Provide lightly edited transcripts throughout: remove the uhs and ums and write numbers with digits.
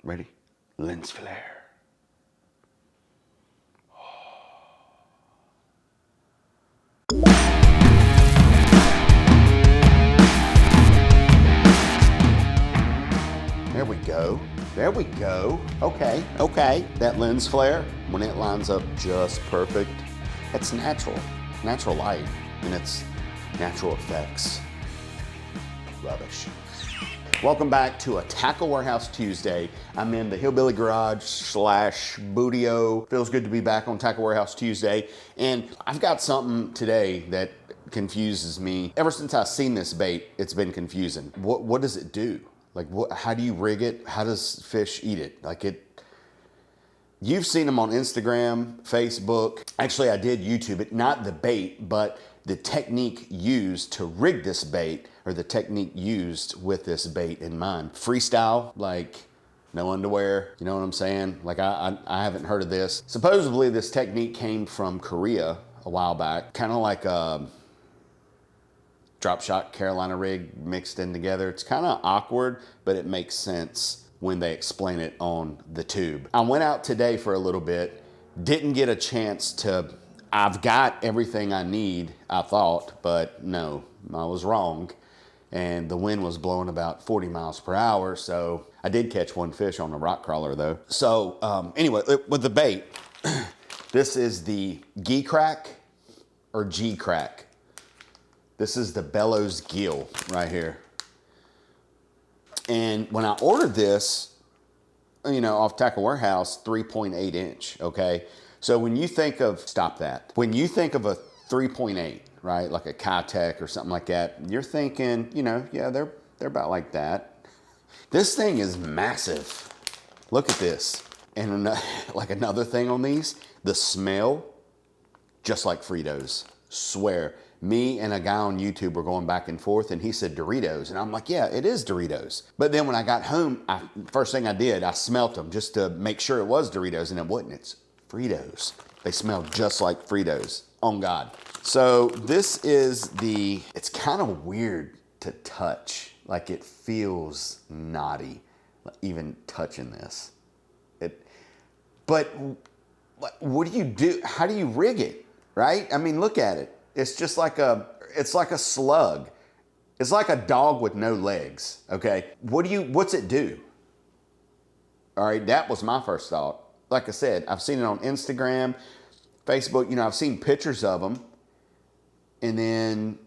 Ready? Lens flare. There we go. There we go. Okay, okay. That lens flare, when it lines up just perfect, it's natural. Natural light, and it's natural effects. Rubbish. Welcome back to a Tackle Warehouse Tuesday. I'm in the Hillbilly Garage / Boodio. Feels good to be back on Tackle Warehouse Tuesday. And I've got something today that confuses me. Ever since I've seen this bait, it's been confusing. What does it do? Like, how do you rig it? How does fish eat it? You've seen them on Instagram, Facebook. Actually, I did YouTube it, not the bait, but the technique used to rig this bait, or the technique used with this bait in mind. Freestyle, like no underwear, you know what I'm saying? Like I haven't heard of this. Supposedly this technique came from Korea a while back, kind of like a drop shot Carolina rig mixed in together. It's kind of awkward, but it makes sense when they explain it on the tube. I went out today for a little bit, didn't get a chance to, I've got everything I need, I thought, but no, I was wrong. And the wind was blowing about 40 miles per hour, so I did catch one fish on a rock crawler though. So anyway, with the bait, this is the GEECRACK or GEECRACK. This is the Bellows Gill right here. And when I ordered this, you know, off Tackle Warehouse, 3.8 inch, okay? So when you think of, stop that. When you think of a 3.8, right, like a Kitech or something like that, you're thinking, you know, yeah, they're about like that. This thing is massive. Look at this. And like another thing on these, the smell, just like Fritos, swear. Me and a guy on YouTube were going back and forth, and he said Doritos, and I'm like, yeah, it is Doritos. But then when I got home, first thing I did, I smelt them just to make sure it was Doritos, and it wasn't. It's Fritos. They smell just like Fritos, on God. So this is it's kind of weird to touch. Like it feels naughty, even touching this. But what do you do? How do you rig it, right? I mean, look at it. It's just like it's like a slug. It's like a dog with no legs, okay? What's it do? All right, that was my first thought. Like I said, I've seen it on Instagram, Facebook, you know, I've seen pictures of them. And then,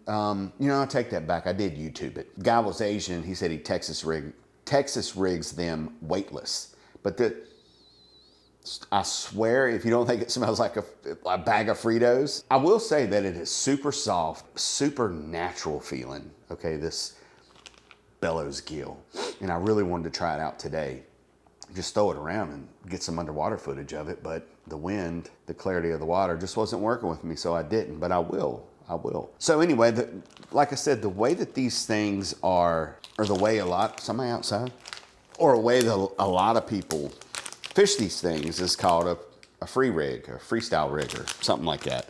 you know, I take that back. I did YouTube it. The guy was Asian. He said he Texas rigs them weightless. But I swear, if you don't think it smells like a bag of Fritos, I will say that it is super soft, super natural feeling. Okay, this Bellows Gill. And I really wanted to try it out today. Just throw it around and get some underwater footage of it. But the wind, the clarity of the water just wasn't working with me, so I didn't. But I will. So anyway, like I said, the way that these things are, or the way somebody outside? Or a way that a lot of people fish these things is called a free rig, a freestyle rig, or something like that.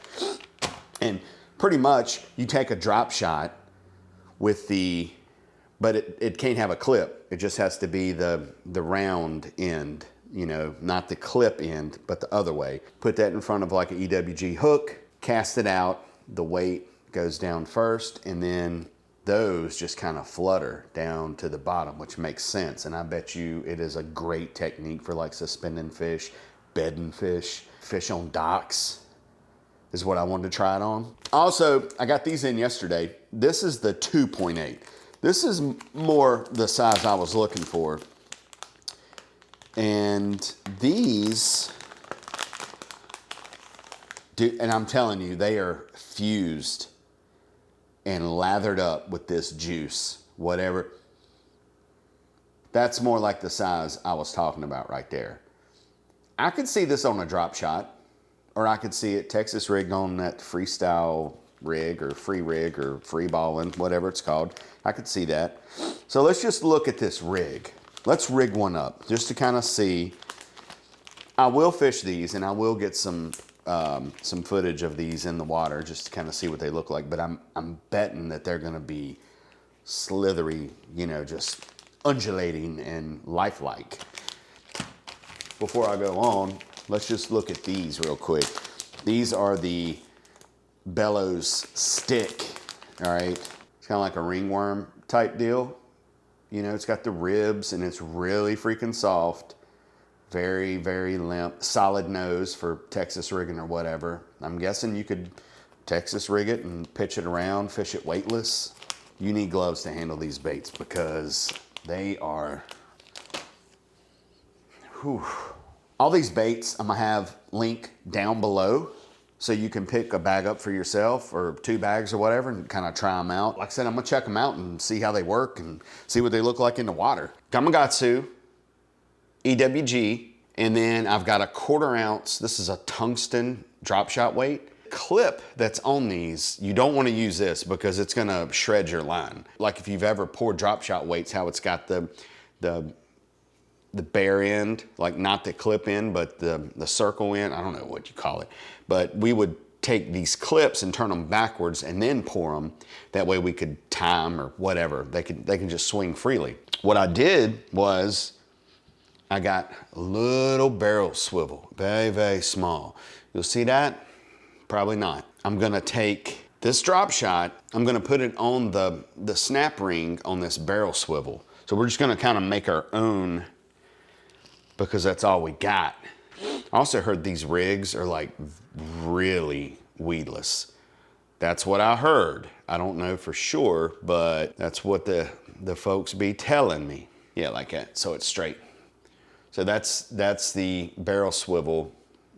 And pretty much you take a drop shot with but it can't have a clip. It just has to be the round end, you know, not the clip end, but the other way. Put that in front of like an EWG hook, cast it out, the weight goes down first, and then those just kind of flutter down to the bottom, which makes sense. And I bet you it is a great technique for like suspending fish, bedding fish, fish on docks is what I wanted to try it on. Also, I got these in yesterday. This is the 2.8. This is more the size I was looking for. And these, and I'm telling you, they are fused and lathered up with this juice, whatever. That's more like the size I was talking about right there. I could see this on a drop shot, or I could see it Texas rigged on that freestyle rig or free balling, whatever it's called. I could see that. So let's just look at this rig. Let's rig one up just to kind of see. I will fish these, and I will get some footage of these in the water just to kind of see what they look like. But I'm betting that they're going to be slithery, you know, just undulating and lifelike. before I go on, let's just look at these real quick. These are the Bellows stick, all right? It's kind of like a ringworm type deal. You know, it's got the ribs and it's really freaking soft. Very, very limp, solid nose for Texas rigging or whatever. I'm guessing you could Texas rig it and pitch it around, fish it weightless. You need gloves to handle these baits because they are, whew. All these baits I'm gonna have link down below so you can pick a bag up for yourself or 2 bags or whatever and kind of try them out. Like I said, I'm gonna check them out and see how they work and see what they look like in the water. Gamakatsu EWG, and then I've got a 1/4 ounce. This is a tungsten drop shot weight. Clip that's on these, you don't want to use this because it's gonna shred your line. Like if you've ever poured drop shot weights, how it's got the bare end, like not the clip end, but the circle end. I don't know what you call it, but we would take these clips and turn them backwards and then pour them. That way we could tie them or whatever. They can just swing freely. What I did was I got a little barrel swivel, very, very small. You'll see that? Probably not. I'm gonna take this drop shot, I'm gonna put it on the snap ring on this barrel swivel. So we're just gonna kind of make our own because that's all we got. I also heard these rigs are like really weedless. That's what I heard. I don't know for sure, but that's what the folks be telling me. Yeah, like that, so it's straight. So that's the barrel swivel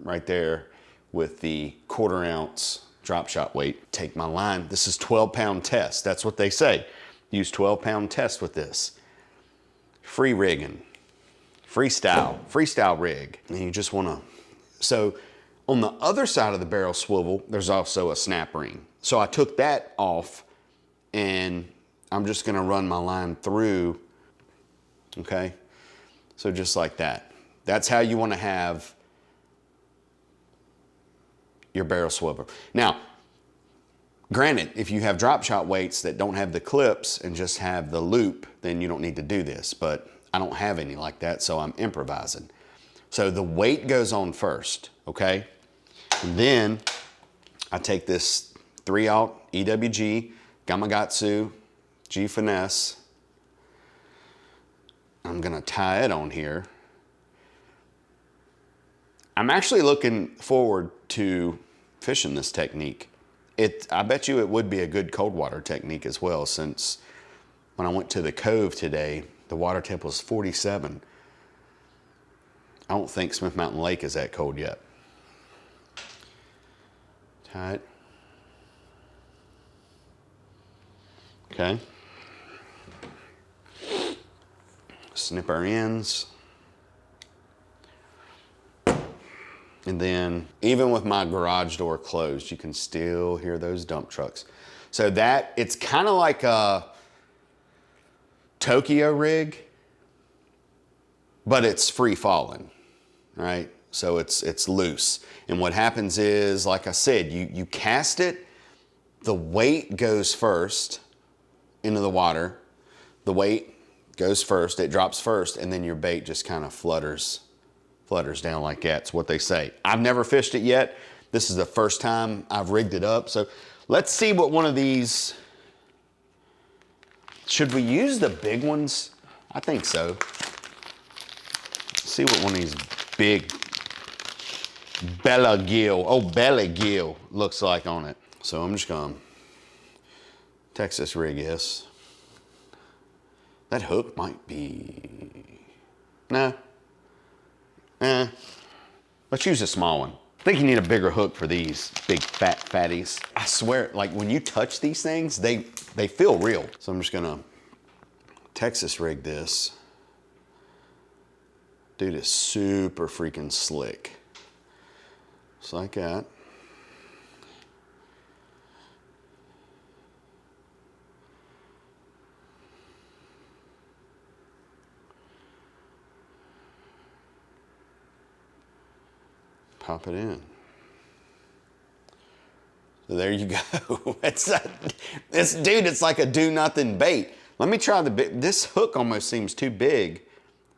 right there with the 1/4 ounce drop shot weight. Take my line. This is 12-pound test. That's what they say. Use 12-pound test with this. Free rigging, freestyle rig. And you just wanna, so on the other side of the barrel swivel, there's also a snap ring. So I took that off and I'm just gonna run my line through, okay? So just like that. That's how you want to have your barrel swivel. Now, granted, if you have drop shot weights that don't have the clips and just have the loop, then you don't need to do this, but I don't have any like that, so I'm improvising. So the weight goes on first, okay? And then I take this 3/0 EWG Gamakatsu G Finesse. I'm gonna tie it on here. I'm actually looking forward to fishing this technique. I bet you it would be a good cold water technique as well, since when I went to the cove today, the water temp was 47. I don't think Smith Mountain Lake is that cold yet. Tie it. Okay. Snip our ends. And then even with my garage door closed, you can still hear those dump trucks. So that, it's kind of like a Tokyo rig, but it's free falling, right? So it's loose. And what happens is, like I said, you cast it, the weight goes first into the water. The weight goes first, it drops first, and then your bait just kind of flutters down like that. It's what they say. I've never fished it yet. This is the first time I've rigged it up. So let's see what one of these, should we use the big ones? I think so. Let's see what one of these big bellows gill looks like on it. So I'm just gonna Texas rig this. That hook might be, no. Let's use a small one. I think you need a bigger hook for these big fat fatties. I swear, like when you touch these things, they feel real. So I'm just gonna Texas rig this. Dude is super freaking slick. Just like that. Pop it in. So there you go. It's like a do nothing bait. Let me try the bait. This hook almost seems too big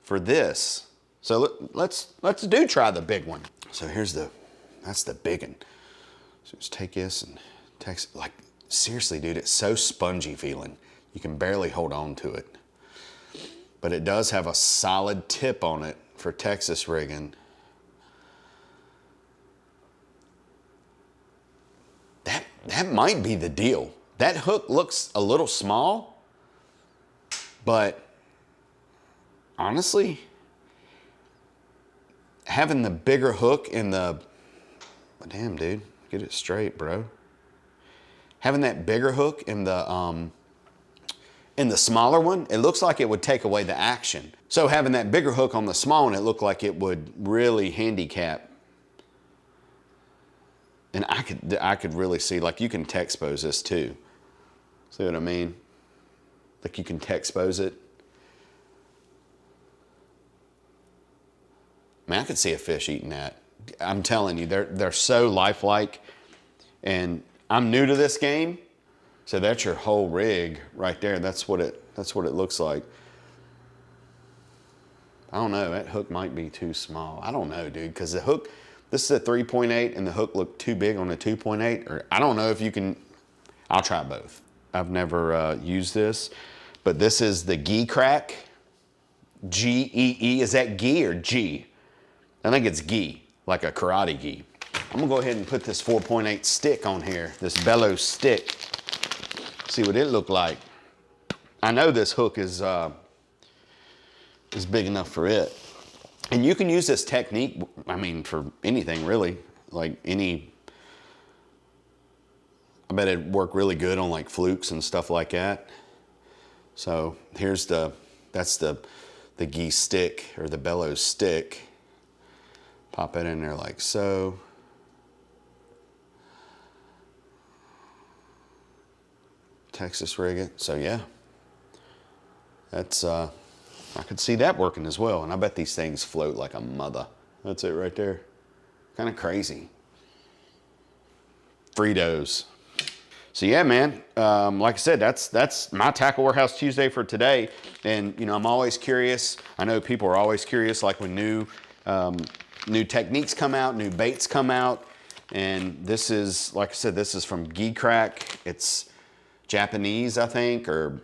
for this. So let's try the big one. So that's the big one. So just take this and text, like seriously, dude, it's so spongy feeling. You can barely hold on to it. But it does have a solid tip on it for Texas rigging. That might be the deal. That hook looks a little small, but honestly, having the bigger hook in the, damn dude, get it straight, bro. Having that bigger hook in the smaller one, it looks like it would take away the action. So having that bigger hook on the small one, it looked like it would really handicap. And I could really see, like you can Texpose this too. See what I mean? Like you can Texpose it. Man, I could see a fish eating that. I'm telling you, they're so lifelike. And I'm new to this game, so that's your whole rig right there. That's what it looks like. I don't know, that hook might be too small. I don't know, dude, because the hook, this is a 3.8 and the hook looked too big on a 2.8, or I don't know if you can, I'll try both. I've never used this, but this is the GEECRACK, G-E-E, is that G or G? I think it's gi, like a karate gi. I'm gonna go ahead and put this 4.8 stick on here, this Bellows stick. See what it looked like. I know this hook is big enough for it. And you can use this technique, I mean, for anything really. Like I bet it'd work really good on like flukes and stuff like that. So here's that's the gi stick, or the Bellows stick. Pop it in there like so. Texas rig it. So yeah, that's I could see that working as well. And I bet these things float like a mother. That's it right there. Kind of crazy. Fritos. So yeah, man, like I said, that's my Tackle Warehouse Tuesday for today. And you know, I'm always curious. I know people are always curious, like when new techniques come out, new baits come out. And this is, like I said, this is from GEECRACK. It's Japanese, I think, or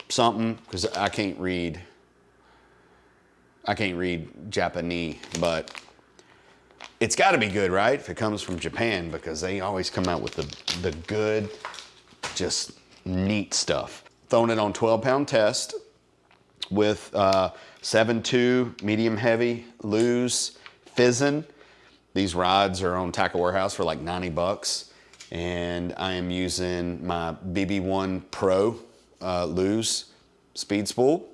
something, because I can't read Japanese, but it's got to be good, right? If it comes from Japan, because they always come out with the good, just neat stuff. Throwing it on 12-pound test with 7.2 medium heavy Lew's Fizzin'. These rods are on Tackle Warehouse for like 90 bucks. And I am using my BB1 Pro Lew's speed spool.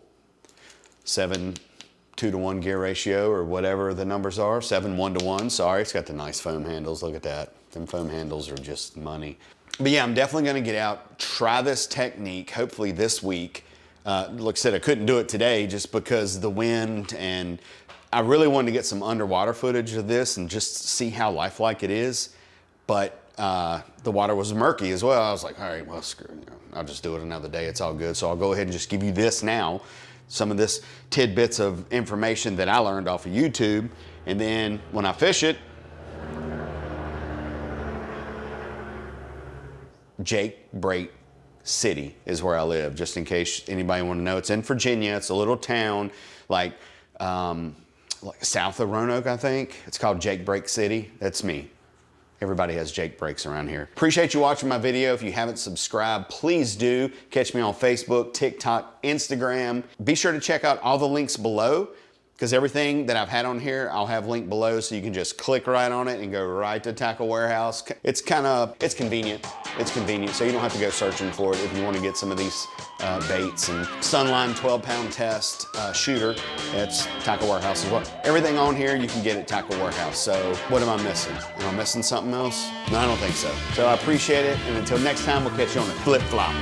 7:2-to-1 gear ratio, or whatever the numbers are. 7:1-to-1, sorry, it's got the nice foam handles, look at that. Them foam handles are just money. But yeah, I'm definitely gonna get out, try this technique, hopefully this week. Like I said, I couldn't do it today just because of the wind, and I really wanted to get some underwater footage of this and just see how lifelike it is. But the water was murky as well. I was like, all right, well, screw it. I'll just do it another day. It's all good. So I'll go ahead and just give you this now. Some of this tidbits of information that I learned off of YouTube. And then when I fish it, GEECRACK City is where I live, just in case anybody want to know. It's in Virginia. It's a little town like south of Roanoke, I think. It's called GEECRACK City. That's me. Everybody has Jake Breaks around here. Appreciate you watching my video. If you haven't subscribed, please do. Catch me on Facebook, TikTok, Instagram. Be sure to check out all the links below, because everything that I've had on here, I'll have linked below, so you can just click right on it and go right to Tackle Warehouse. It's convenient. It's convenient, so you don't have to go searching for it if you want to get some of these baits. And Sunline 12-pound test shooter, it's Tackle Warehouse as well. Everything on here you can get at Tackle Warehouse. So what am I missing? Am I missing something else? No, I don't think so. So I appreciate it, and until next time, we'll catch you on the flip flop.